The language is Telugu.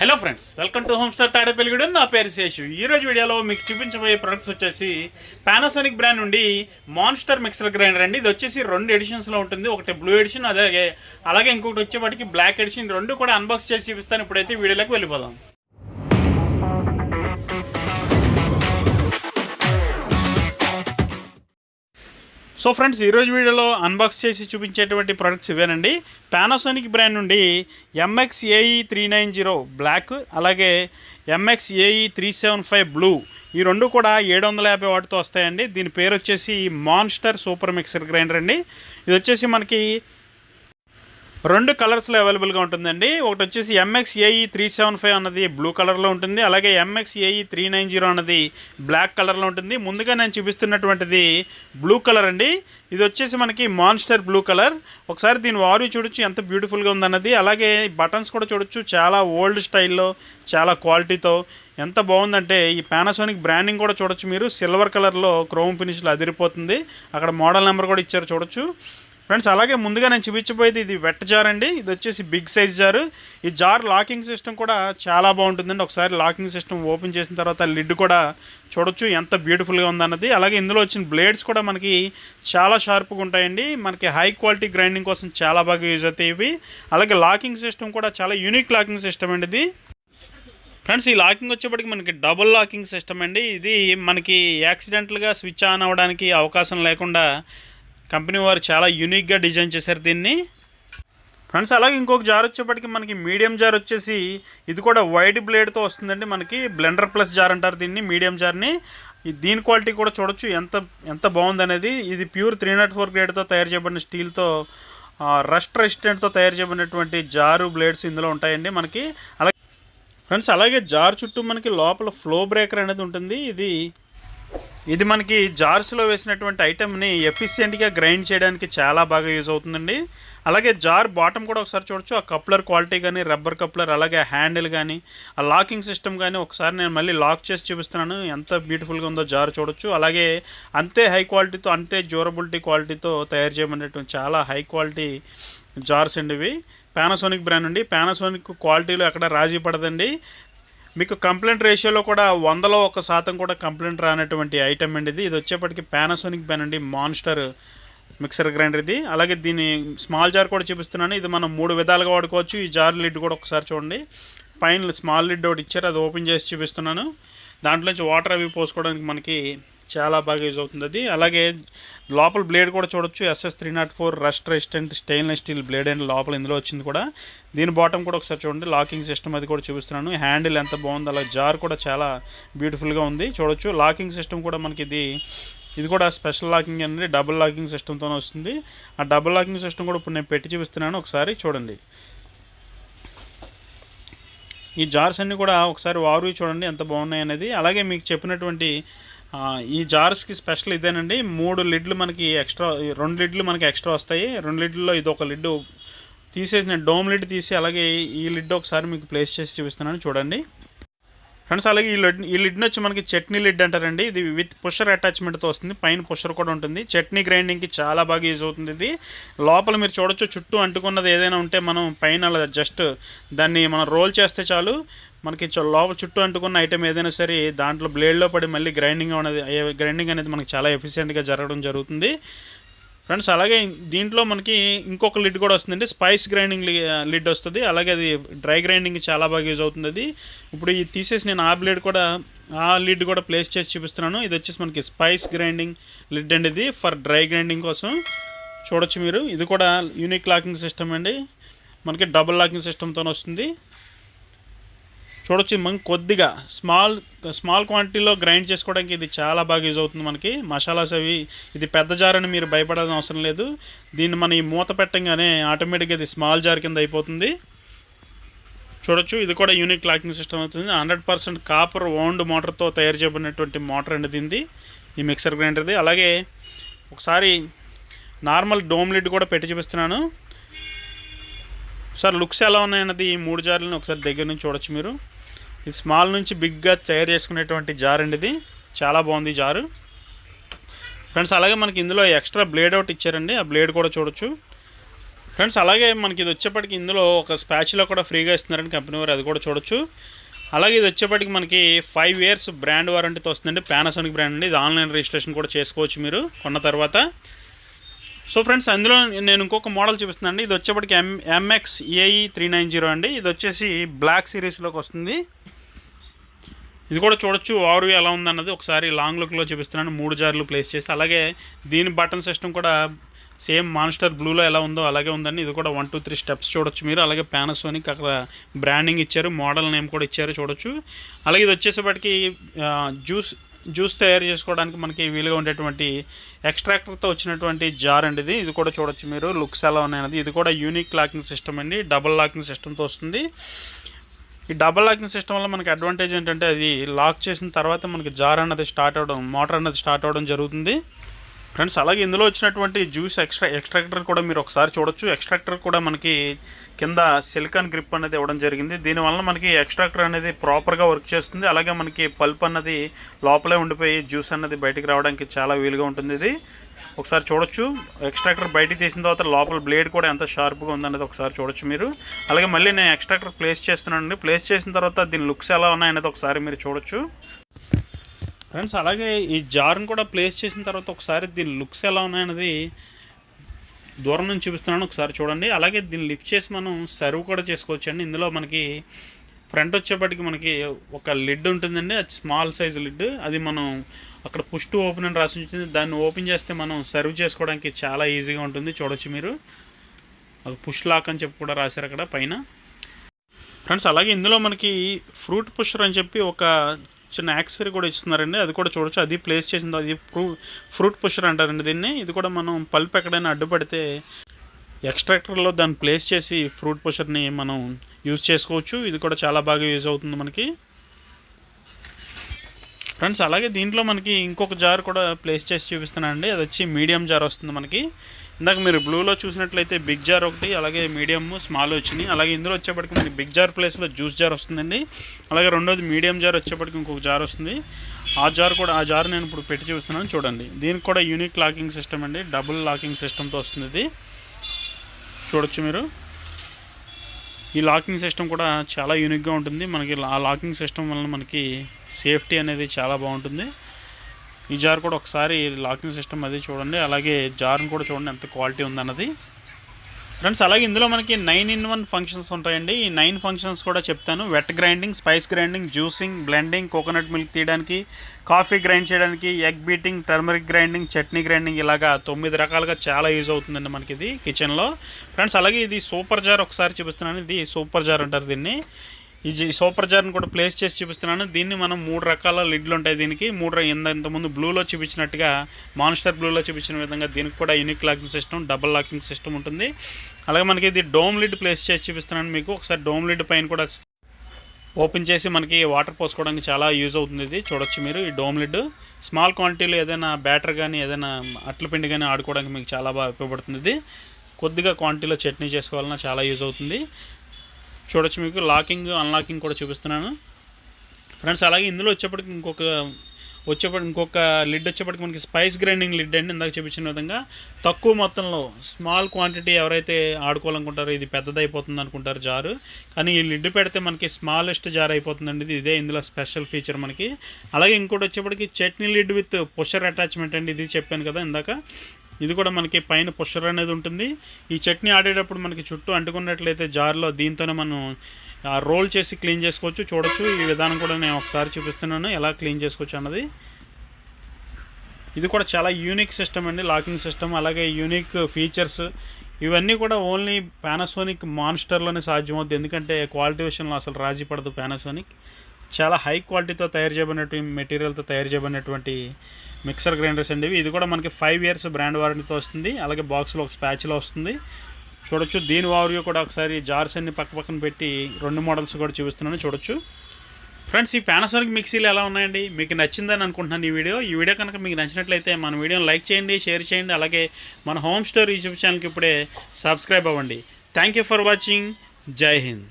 Hello friends, welcome to home store Tadepalligudem. నా పేరు శేషు. ఈరోజు వీడియోలో మీకు చూపించబోయే ప్రొడక్ట్స్ వచ్చేసి పానాసోనిక్ బ్రాండ్ నుండి మాన్స్టర్ మిక్సర్ గ్రైండర్ అండి. ఇది వచ్చేసి 2 ఎడిషన్స్లో ఉంటుంది. ఒకటి బ్లూ ఎడిషన్, అలాగే ఇంకొకటి వచ్చేప్పటికి బ్లాక్ ఎడిషన్. రెండు కూడా అన్బాక్స్ చేసి చూపిస్తాను. ఇప్పుడైతే వీడియోలోకి వెళ్ళిపోదాం. సో ఫ్రెండ్స్, ఈరోజు వీడియోలో అన్బాక్స్ చేసి చూపించేటువంటి ప్రొడక్ట్స్ ఇవేనండి. పానాసోనిక్ బ్రాండ్ నుండి MX-AE390 బ్లాక్, అలాగే MX-AE375 బ్లూ, ఈ రెండు కూడా 750 వాట్తో వస్తాయండి. దీని పేరు వచ్చేసి మాన్స్టర్ సూపర్ మిక్సర్ గ్రైండర్ అండి. ఇది వచ్చేసి మనకి 2 కలర్స్లో అవైలబుల్గా ఉంటుందండి. ఒకటి వచ్చేసి MX-AE375 అన్నది బ్లూ కలర్లో ఉంటుంది, అలాగే MX-AE390 అన్నది బ్లాక్ కలర్లో ఉంటుంది. ముందుగా నేను చూపిస్తున్నటువంటిది బ్లూ కలర్ అండి. ఇది వచ్చేసి మనకి మాన్స్టర్ బ్లూ కలర్. ఒకసారి దీని వారు చూడొచ్చు ఎంత బ్యూటిఫుల్గా ఉందన్నది. అలాగే బటన్స్ కూడా చూడొచ్చు, చాలా ఓల్డ్ స్టైల్లో, చాలా క్వాలిటీతో ఎంత బాగుందంటే ఈ పానాసోనిక్ బ్రాండింగ్ కూడా చూడొచ్చు మీరు. సిల్వర్ కలర్లో క్రోమ్ ఫినిష్లో అదిరిపోతుంది. అక్కడ మోడల్ నెంబర్ కూడా ఇచ్చారు, చూడొచ్చు ఫ్రెండ్స్. అలాగే ముందుగా నేను చూపించబోయేది ఇది వెట్ జార్ అండి. ఇది వచ్చేసి బిగ్ సైజ్ జారు. ఈ జార్ లాకింగ్ సిస్టమ్ కూడా చాలా బాగుంటుందండి. ఒకసారి లాకింగ్ సిస్టమ్ ఓపెన్ చేసిన తర్వాత లిడ్ కూడా చూడొచ్చు ఎంత బ్యూటిఫుల్గా ఉందన్నది. అలాగే ఇందులో వచ్చిన బ్లేడ్స్ కూడా మనకి చాలా షార్ప్గా ఉంటాయండి. మనకి హై క్వాలిటీ గ్రైండింగ్ కోసం చాలా బాగా యూజ్ అవుతాయి ఇవి. అలాగే లాకింగ్ సిస్టమ్ కూడా చాలా యూనిక్ లాకింగ్ సిస్టమ్ అండి ఇది. ఫ్రెండ్స్, ఈ లాకింగ్ వచ్చేప్పటికి మనకి డబుల్ లాకింగ్ సిస్టమ్ అండి. ఇది మనకి యాక్సిడెంటల్గా స్విచ్ ఆన్ అవ్వడానికి అవకాశం లేకుండా కంపెనీ వారు చాలా యూనిక్గా డిజైన్ చేశారు దీన్ని ఫ్రెండ్స్. అలాగే ఇంకొక జార్ వచ్చేప్పటికి మనకి మీడియం జార్ వచ్చేసి ఇది కూడా వైడ్ బ్లేడ్తో వస్తుందండి. మనకి బ్లెండర్ ప్లస్ జార్ అంటారు దీన్ని, మీడియం జార్ని. దీని క్వాలిటీ కూడా చూడొచ్చు ఎంత బాగుందనేది. ఇది ప్యూర్ 304 గ్రేడ్తో తయారు చేయబడిన స్టీల్తో రస్ట్ రెసిస్టెంట్తో తయారు చేయబడినటువంటి జారు బ్లేడ్స్ ఇందులో ఉంటాయండి మనకి. అలాగే ఫ్రెండ్స్, అలాగే జార్ చుట్టూ మనకి లోపల ఫ్లో బ్రేకర్ అనేది ఉంటుంది. ఇది మనకి జార్స్లో వేసినటువంటి ఐటెంని ఎఫిషియెంట్గా గ్రైండ్ చేయడానికి చాలా బాగా యూజ్ అవుతుందండి. అలాగే జార్ బాటమ్ కూడా ఒకసారి చూడొచ్చు. ఆ కప్లర్ క్వాలిటీ కానీ, రబ్బర్ కప్లర్, అలాగే హ్యాండిల్ కానీ, ఆ లాకింగ్ సిస్టమ్ కానీ ఒకసారి నేను మళ్ళీ లాక్ చేసి చూపిస్తున్నాను. ఎంత బ్యూటిఫుల్గా ఉందో జార్ చూడొచ్చు. అలాగే అంతే హై క్వాలిటీతో, అంతే డ్యూరబిలిటీ క్వాలిటీతో తయారు చేయబడినటువంటి చాలా హై క్వాలిటీ జార్స్ అండి ఇవి. పానాసోనిక్ బ్రాండ్ అండి. పానాసోనిక్ క్వాలిటీలో ఎక్కడ రాజీ పడదండి. మీకు కంప్లైంట్ రేషియోలో కూడా 100లో 1% కూడా కంప్లైంట్ రానటువంటి ఐటమ్ అండి ఇది. ఇది వచ్చేప్పటికి పానాసోనిక్ బ్రాండ్ అండి, మాన్స్టర్ మిక్సర్ గ్రైండర్ ఇది. అలాగే దీని స్మాల్ జార్ కూడా చూపిస్తున్నాను. ఇది మనం 3 విధాలుగా వాడుకోవచ్చు. ఈ జార్ లిడ్ కూడా ఒకసారి చూడండి. పైన స్మాల్ లిడ్ ఒకటి ఇచ్చారు, అది ఓపెన్ చేసి చూపిస్తున్నాను. దాంట్లోంచి వాటర్ అవి పోసుకోవడానికి మనకి చాలా బాగా యూజ్ అవుతుంది అది. అలాగే లోపల బ్లేడ్ కూడా చూడొచ్చు. SS304 rust resistant stainless steel blade and లోపల ఇందులో వచ్చింది కూడా. దీని బాటమ్ కూడా ఒకసారి చూడండి. లాకింగ్ సిస్టమ్ అది కూడా చూపిస్తున్నాను. హ్యాండిల్ ఎంత బాగుంది. అలాగే జార్ కూడా చాలా బ్యూటిఫుల్గా ఉంది, చూడొచ్చు. లాకింగ్ సిస్టమ్ కూడా మనకి ఇది కూడా స్పెషల్ లాకింగ్ అండి, డబుల్ లాకింగ్ సిస్టమ్తోనే వస్తుంది. ఆ డబుల్ లాకింగ్ సిస్టమ్ కూడా ఇప్పుడు నేను పెట్టి చూపిస్తున్నాను, ఒకసారి చూడండి. ఈ జార్స్ అన్నీ కూడా ఒకసారి వారు చూడండి ఎంత బాగున్నాయి అనేది. అలాగే మీకు చెప్పినటువంటి ఈ జార్స్కి స్పెషల్ ఇదేనండి. 3 లిడ్లు మనకి ఎక్స్ట్రా, 2 లిడ్లు మనకి ఎక్స్ట్రా వస్తాయి. 2 లిడ్లలో ఇది ఒక లిడ్ తీసేసి నేను డోమ్ లిడ్ తీసి అలాగే ఈ లిడ్ ఒకసారి మీకు ప్లేస్ చేసి చూపిస్తున్నాను, చూడండి ఫ్రెండ్స్. అలాగే ఈ లిడ్ని వచ్చి మనకి చట్నీ లిడ్ అంటారండి. ఇది విత్ పుషర్ అటాచ్మెంట్తో వస్తుంది. పైన పుషర్ కూడా ఉంటుంది. చట్నీ గ్రైండింగ్కి చాలా బాగా యూజ్ అవుతుంది ఇది. లోపల మీరు చూడొచ్చు, చుట్టూ అంటుకున్నది ఏదైనా ఉంటే మనం పైన అలా జస్ట్ దాన్ని మనం రోల్ చేస్తే చాలు, మనకి లోపల చుట్టూ అంటుకున్న ఐటెం ఏదైనా సరే దాంట్లో బ్లేడ్లో పడి మళ్ళీ గ్రైండింగ్ అనేది మనకి చాలా ఎఫిషియెంట్గా జరగడం జరుగుతుంది ఫ్రెండ్స్. అలాగే దీంట్లో మనకి ఇంకొక లిడ్ కూడా వస్తుందండి, స్పైస్ గ్రైండింగ్ లిడ్ వస్తుంది. అలాగే అది డ్రై గ్రైండింగ్ చాలా బాగా యూజ్ అవుతుంది అది. ఇప్పుడు ఇది తీసేసి నేను ఆ లిడ్ కూడా ప్లేస్ చేసి చూపిస్తున్నాను. ఇది వచ్చేసి మనకి స్పైస్ గ్రైండింగ్ లిడ్ అండి, ఇది ఫర్ డ్రై గ్రైండింగ్ కోసం చూడొచ్చు మీరు. ఇది కూడా యూనిక్ లాకింగ్ సిస్టమ్ అండి, మనకి డబుల్ లాకింగ్ సిస్టమ్తో వస్తుంది, చూడొచ్చు. మనకి కొద్దిగా స్మాల్ క్వాంటిటీలో గ్రైండ్ చేసుకోవడానికి ఇది చాలా బాగా యూజ్ అవుతుంది మనకి. మసాలాస్ అవి, ఇది పెద్ద జార్ అని మీరు భయపడాల్సిన అవసరం లేదు. దీన్ని మనం ఈ మూత పెట్టంగానే ఆటోమేటిక్గా ఇది స్మాల్ జార్ కింద అయిపోతుంది, చూడొచ్చు. ఇది కూడా యూనిక్ లాకింగ్ సిస్టమ్ అవుతుంది. 100% కాపర్ ఓన్డ్ మోటార్తో తయారు చేయబడినటువంటి మోటార్ అండి దీనిది, ఈ మిక్సర్ గ్రైండర్ది. అలాగే ఒకసారి నార్మల్ డోమ్ లిడ్ కూడా పెట్టి చూపిస్తున్నాను. సార్ లుక్స్ ఎలా ఉన్నాయన్నది ఈ 3 జార్లను ఒకసారి దగ్గర నుంచి చూడొచ్చు మీరు. ఈ స్మాల్ నుంచి బిగ్గా తయారు చేసుకునేటువంటి జార్ అండి ఇది, చాలా బాగుంది జారు ఫ్రెండ్స్. అలాగే మనకి ఇందులో ఎక్స్ట్రా బ్లేడ్ ఒకటి ఇచ్చారండి, ఆ బ్లేడ్ కూడా చూడొచ్చు. ఫ్రెండ్స్ అలాగే మనకి ఇది వచ్చేప్పటికి ఇందులో ఒక స్పాచ్లో కూడా ఫ్రీగా ఇస్తున్నారండి కంపెనీ వారు, అది కూడా చూడొచ్చు. అలాగే ఇది వచ్చేప్పటికి మనకి 5 years బ్రాండ్ వారంటీతో వస్తుందండి. పానాసోనిక్ బ్రాండ్ అండి. ఇది ఆన్లైన్ రిజిస్ట్రేషన్ కూడా చేసుకోవచ్చు మీరు కొన్న తర్వాత. సో ఫ్రెండ్స్ అందులో నేను ఇంకొక మోడల్ చూపిస్తున్నాను. ఇది వచ్చేప్పటికి MX-AE 390 అండి. ఇది వచ్చేసి బ్లాక్ సిరీస్లోకి వస్తుంది. ఇది కూడా చూడొచ్చు ఓవర్వ్యూ ఎలా ఉందన్నది. ఒకసారి లాంగ్ లుక్లో చూపిస్తున్నాను 3 జార్లు ప్లేస్ చేసి. అలాగే దీని బటన్ సిస్టమ్ కూడా సేమ్ మాన్స్టర్ బ్లూలో ఎలా ఉందో అలాగే ఉందండి. ఇది కూడా 1 2 3 స్టెప్స్ చూడొచ్చు మీరు. అలాగే పానాసోనిక్ అక్కడ బ్రాండింగ్ ఇచ్చారు, మోడల్ నేమ్ కూడా ఇచ్చారు చూడొచ్చు. అలాగే ఇది వచ్చేసేపటికి జ్యూస్ తయారు చేసుకోవడానికి మనకి వీలుగా ఉండేటువంటి ఎక్స్ట్రాక్టర్తో వచ్చినటువంటి జార్ అండి. ఇది కూడా చూడొచ్చు మీరు లుక్స్ ఎలా ఉన్నాయన్నది. ఇది కూడా యూనిక్ లాకింగ్ సిస్టమ్ అండి. డబుల్ లాకింగ్ సిస్టమ్తో వస్తుంది. ఈ డబుల్ లాకింగ్ సిస్టమ్ వల్ల మనకి అడ్వాంటేజ్ ఏంటంటే అది లాక్ చేసిన తర్వాత మనకి జార్ అన్నది స్టార్ట్ అవ్వడం, మోటార్ అన్నది స్టార్ట్ అవ్వడం జరుగుతుంది ఫ్రెండ్స్. అలాగే ఇందులో వచ్చినటువంటి జ్యూస్ ఎక్స్ట్రాక్టర్ కూడా మీరు ఒకసారి చూడొచ్చు. ఎక్స్ట్రాక్టర్ కూడా మనకి కింద సిలికాన్ గ్రిప్ అనేది ఇవ్వడం జరిగింది. దీనివల్ల మనకి ఎక్స్ట్రాక్టర్ అనేది ప్రాపర్గా వర్క్ చేస్తుంది. అలాగే మనకి పల్ప్ అన్నది లోపలే ఉండిపోయి జ్యూస్ అన్నది బయటికి రావడానికి చాలా వీలుగా ఉంటుంది. ఇది ఒకసారి చూడొచ్చు. ఎక్స్ట్రాక్టర్ బయటికి తీసిన తర్వాత లోపల బ్లేడ్ కూడా ఎంత షార్ప్గా ఉందనేది ఒకసారి చూడొచ్చు మీరు. అలాగే మళ్ళీ నేను ఎక్స్ట్రాక్టర్ ప్లేస్ చేస్తున్నానండి. ప్లేస్ చేసిన తర్వాత దీని లుక్స్ ఎలా ఉన్నాయనేది ఒకసారి మీరు చూడొచ్చు ఫ్రెండ్స్. అలాగే ఈ జార్ని కూడా ప్లేస్ చేసిన తర్వాత ఒకసారి దీని లుక్స్ ఎలా ఉన్నాయన్నది దూరం నుంచి చూపిస్తున్నాను, ఒకసారి చూడండి. అలాగే దీన్ని లిఫ్ట్ చేసి మనం సర్వ్ కూడా చేసుకోవచ్చు అండి. ఇందులో మనకి ఫ్రంట్ వచ్చేప్పటికి మనకి ఒక లిడ్ ఉంటుందండి. అది స్మాల్ సైజ్ లిడ్. అది మనం అక్కడ పుష్ టు ఓపెన్ అని రాసి ఉంటుంది. దాన్ని ఓపెన్ చేస్తే మనం సర్వ్ చేసుకోవడానికి చాలా ఈజీగా ఉంటుంది చూడొచ్చు మీరు. అది పుష్ లాక్ అని చెప్పి కూడా రాశారు అక్కడ పైన ఫ్రెండ్స్. అలాగే ఇందులో మనకి ఫ్రూట్ పుషర్ అని చెప్పి ఒక చిన్న యాక్సెసరీ కూడా ఇస్తున్నారండి. అది కూడా చూడొచ్చు. అది ప్లేస్ చేసింది, అది ఫ్రూట్ పుషర్ అంటారండి దీన్ని. ఇది కూడా మనం పల్ప్ ఎక్కడైనా అడ్డుపడితే ఎక్స్ట్రాక్టర్లో దాన్ని ప్లేస్ చేసి ఫ్రూట్ పుషర్ని మనం యూజ్ చేసుకోవచ్చు. ఇది కూడా చాలా బాగా యూజ్ అవుతుంది మనకి ఫ్రెండ్స్. అలాగే దీంట్లో మనకి ఇంకొక జార్ కూడా ప్లేస్ చేసి చూపిస్తున్నానండి. అది వచ్చి మీడియం జార్ వస్తుంది మనకి. ఇందాక మీరు బ్లూలో చూసినట్లయితే బిగ్ జార్ ఒకటి, అలాగే మీడియం, స్మాల్ వచ్చినాయి. అలాగే ఇందులో వచ్చేప్పటికి మనకి బిగ్ జార్ ప్లేస్లో జ్యూస్ జార్ వస్తుందండి. అలాగే రెండోది మీడియం జార్ వచ్చేప్పటికి ఇంకొక జార్ వస్తుంది. ఆ జార్ నేను ఇప్పుడు పెట్టి చూపిస్తున్నాను చూడండి. దీనికి కూడా యూనిక్ లాకింగ్ సిస్టమ్ అండి. డబుల్ లాకింగ్ సిస్టమ్తో వస్తుంది. ఇది చూడొచ్చు మీరు. ఈ లాకింగ్ సిస్టమ్ కూడా చాలా యూనిక్గా ఉంటుంది మనకి. ఆ లాకింగ్ సిస్టమ్ వలన మనకి సేఫ్టీ అనేది చాలా బాగుంటుంది. ఈ జార్ కూడా ఒకసారి లాకింగ్ సిస్టమ్ అది చూడండి. అలాగే జార్ని కూడా చూడండి ఎంత క్వాలిటీ ఉందన్నది ఫ్రెండ్స్. అలాగే ఇందులో మనకి 9-in-1 ఫంక్షన్స్ ఉంటాయండి. ఈ 9 ఫంక్షన్స్ కూడా చెప్తాను. Wet grinding, spice grinding, juicing, blending, coconut milk తీయడానికి, కాఫీ గ్రైండ్ చేయడానికి, egg beating, turmeric grinding, chutney grinding, ఇలాగా 9 రకాలుగా చాలా యూజ్ అవుతుందండి మనకి ఇది కిచెన్లో ఫ్రెండ్స్. అలాగే ఇది సూపర్ జార్ ఒకసారి చూపిస్తున్నాను. ఇది సూపర్ జార్ అంటారు దీన్ని. ఈ సూపర్ జార్ని కూడా ప్లేస్ చేసి చూపిస్తున్నాను. దీన్ని మనం 3 రకాల లిడ్లు ఉంటాయి దీనికి. ఇంతకుముందు బ్లూలో చూపించినట్టుగా మాన్స్టర్ బ్లూలో చూపించిన విధంగా దీనికి కూడా unique locking system, double locking system ఉంటుంది. అలాగే మనకి ఇది డోమ్ లిడ్ ప్లేస్ చేసి చూపిస్తున్నాను మీకు. ఒకసారి డోమ్ లిడ్ పైన కూడా ఓపెన్ చేసి మనకి వాటర్ పోసుకోవడానికి చాలా యూజ్ అవుతుంది. ఇది చూడొచ్చు మీరు. ఈ డోమ్ లిడ్ స్మాల్ క్వాంటిటీలో ఏదైనా బ్యాటర్ కానీ ఏదైనా అట్ల పిండి కానీ ఆడుకోవడానికి మీకు చాలా బాగా ఉపయోగపడుతుంది. ఇది కొద్దిగా క్వాంటిటీలో చట్నీ చేసుకోవాలన్నా చాలా యూజ్ అవుతుంది చూడొచ్చు మీకు. లాకింగ్, అన్లాకింగ్ కూడా చూపిస్తున్నాను ఫ్రెండ్స్. అలాగే ఇందులో వచ్చేప్పటికి ఇంకొక లిడ్ వచ్చేప్పటికి మనకి స్పైస్ గ్రైండింగ్ లిడ్ అండి. ఇందాక చూపించిన విధంగా తక్కువ మొత్తంలో స్మాల్ క్వాంటిటీ ఎవరైతే ఆడుకోవాలనుకుంటారో, ఇది పెద్దదైపోతుంది అనుకుంటారు జారు, కానీ ఈ లిడ్ పెడితే మనకి స్మాలెస్ట్ జార్ అయిపోతుందండి. ఇదే ఇందులో స్పెషల్ ఫీచర్ మనకి. అలాగే ఇంకోటి వచ్చేప్పటికి chutney lid with pusher attachment అండి. ఇది చెప్పాను కదా ఇందాక. ఇది కూడా మనకి పైన పుషర్ అనేది ఉంటుంది. ఈ చట్నీ ఆడేటప్పుడు మనకి చుట్టూ అంటుకున్నట్లయితే జార్లో దీంతోనే మనం రోల్ చేసి క్లీన్ చేసుకోవచ్చు చూడొచ్చు. ఈ విధానం కూడా నేను ఒకసారి చూపిస్తున్నాను ఎలా క్లీన్ చేసుకోవచ్చు అన్నది. ఇది కూడా చాలా యూనిక్ సిస్టమ్ అండి, లాకింగ్ సిస్టమ్. అలాగే యూనిక్ ఫీచర్స్ ఇవన్నీ కూడా ఓన్లీ పానాసోనిక్ మాన్స్టర్లోనే సాధ్యమవుతుంది. ఎందుకంటే క్వాలిటీ విషయంలో అసలు రాజీ పడదు పానాసోనిక్. చాలా హై క్వాలిటీతో తయారు చేయబడినటువంటి మెటీరియల్తో తయారు చేయబడినటువంటి మిక్సర్ గ్రైండర్స్ అండి. ఇది కూడా మనకి 5 years బ్రాండ్ వారంటీతో వస్తుంది. అలాగే బాక్స్లో ఒక స్పాచ్లో వస్తుంది చూడొచ్చు. దీని ఓవర్వ్యూ కూడా ఒకసారి జార్స్ అన్ని పక్కన పెట్టి 2 మోడల్స్ కూడా చూపిస్తున్నాను చూడొచ్చు ఫ్రెండ్స్. ఈ పానాసోనిక్ మిక్సీలు ఎలా ఉన్నాయండి, మీకు నచ్చిందని అనుకుంటున్నాను ఈ వీడియో కనుక మీకు నచ్చినట్లయితే మన వీడియోని లైక్ చేయండి, షేర్ చేయండి. అలాగే మన హోమ్ స్టోర్ యూట్యూబ్ ఛానల్కి ఇప్పుడే సబ్స్క్రైబ్ అవ్వండి. Thank you for watching. జై హింద్.